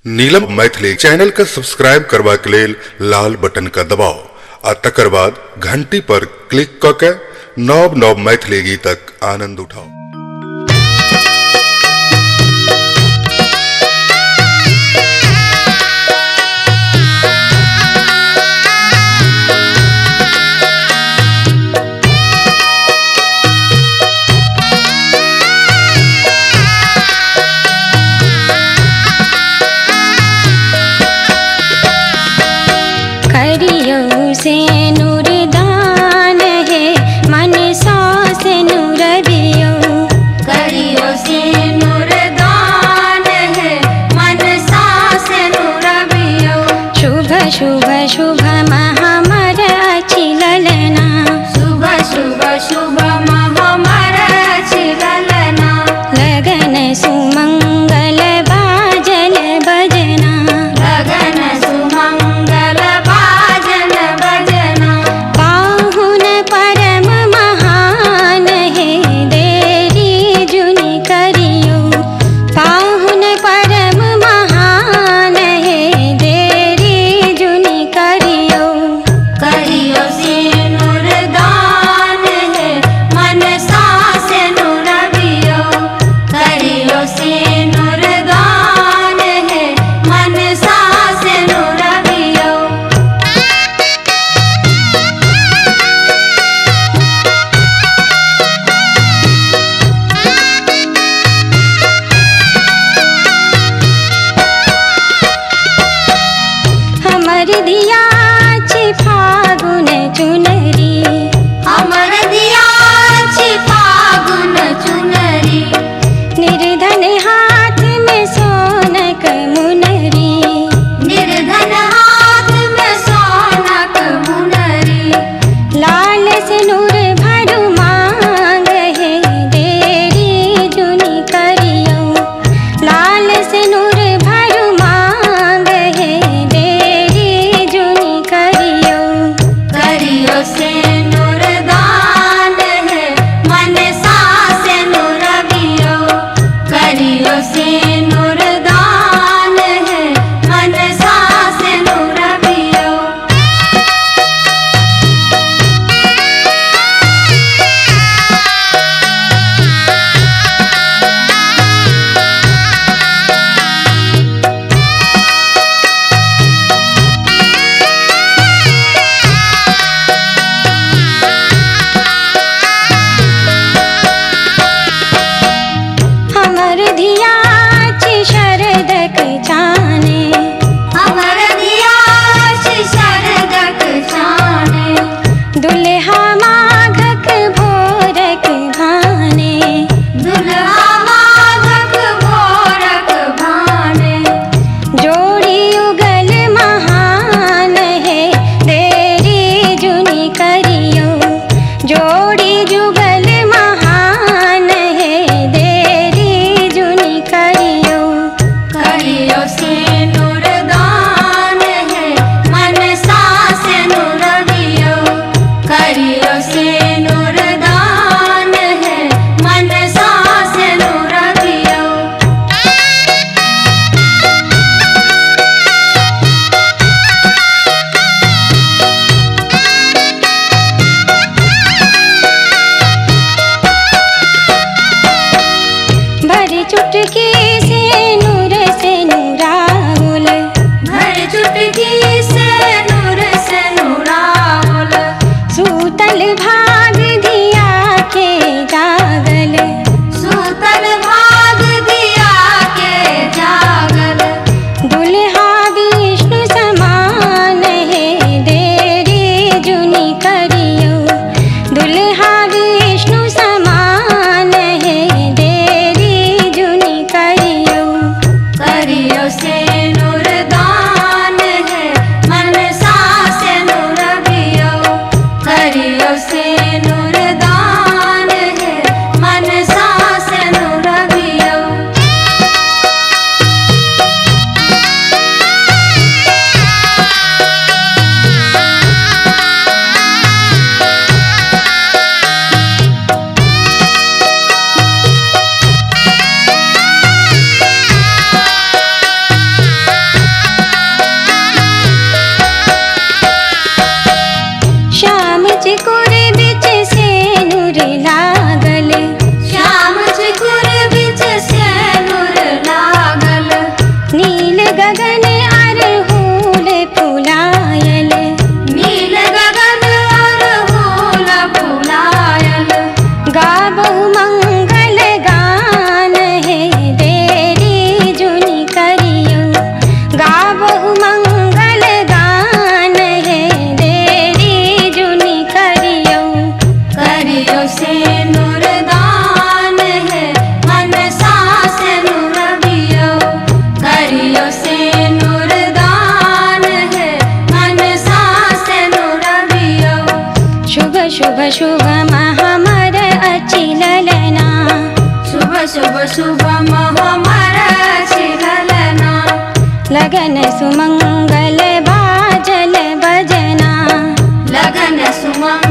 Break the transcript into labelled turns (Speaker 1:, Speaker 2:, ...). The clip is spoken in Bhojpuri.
Speaker 1: नीलम मैथिली चैनल का सब्सक्राइब करबा के लेल लाल बटन का दबाओ आ तकर बाद घंटी पर क्लिक क के नव नव मैथिली गीतक आनंद उठाओ।
Speaker 2: से नूरदान है मन सौ से नूरबियो,
Speaker 3: करियो से नूरदान है मन सौ से नूरबियो।
Speaker 2: शुभ शुभ शुभ महामर अच्छी ललना,
Speaker 3: शुभ शुभ शुभ महामर अच्छी ललना।
Speaker 2: लगन सुमंगल बाजल बजना,
Speaker 3: लगन सुमंगल बाजन बजना।
Speaker 2: पाहुन परम महान है देरी जुनि करियो, पाहुन परम महान है देरी जुनि करियो।
Speaker 3: करियो से नूरदान है मन सा से नूरबियो, करियो से नूरदान है मन सा से नूरबियो।
Speaker 2: हमर दिया छी फागुन चुनरी,
Speaker 3: हमर दिया छी फागुन चुनरी।
Speaker 2: निर्धन हाथ में सोनक मुनरी,
Speaker 3: निर्धन हाथ में सोनक मुनरी।
Speaker 2: लाल सिनुर भरु मांग है देरी जुनि करियो, लाल सिनुर भरु मांग है देरी जुनि करियो।
Speaker 3: करियो से नूरदान है मन सा से नूरबियो, करियो से नूरदान है मन सा से नूरबियो।
Speaker 2: हमर धिया छी शरदक चाने,
Speaker 3: हमर दिया छी शरदक छाने।
Speaker 2: दुल्हा माघक भोरक भाने,
Speaker 3: दुल्हा माघक भोरक भाने।
Speaker 2: जोड़ी युगल महान है देरी जुनि करियो, जोड़ी जुगल महान है देरी जुनि करियो।
Speaker 3: करियो से नूरदान है मन सा से नूरबियो, करियो से नूरदान है मन सा से नूरबियो।
Speaker 2: भर चुटकी से नूरावल,
Speaker 3: भर चुटकी से नूरावल।
Speaker 2: सूतल भाग दिया के जागल,
Speaker 3: सूतल भाग दिया के जागल।
Speaker 2: दुल्हा विष्णु समान है देरी जुनि करियो, दुल्हा विष्णु समान है देरी जुनि करियो।
Speaker 3: करियो से नूरदान है मन सा से नूरबियो, करियो से नूरदान है मन सा से नूरबियो।
Speaker 2: शुभ महामर अचि ललना।
Speaker 3: शुभ शुभ शुभ महामर अचि ललना।
Speaker 2: लगन सुमंगल बाजल बजना।
Speaker 3: लगन सुमंगल